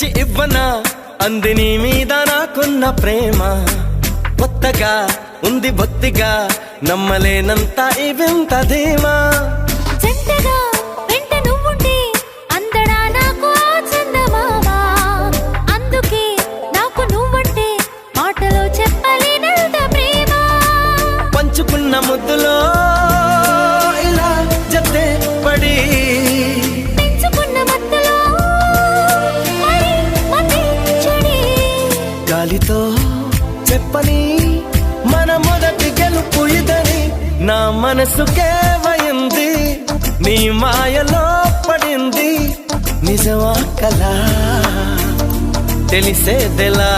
తెచ్చి ఇవ్వనా అంది నీ మీద నాకున్న ప్రేమ కొత్తగా ఉంది బొత్తిగా నమ్మలేనంత ఈ వింత ధీమా జంటగా వెంట నువ్వుంటే అందడా నాకు ఆ చందమామ అందుకే నాకు నువ్వంటే మాటలో చెప్పలేనంత ప్రేమ పంచుకున్న ముద్దులో ఇలా జతే పడి పెంచుకున్న మత్తులో మరి మతి చెడి గాలితో చెప్పని మన మొదటి గెలుపు ఇదని నా మనసుకే వయింది నీ మాయలో పడింది నిజమా కలా తెలిసేదెలా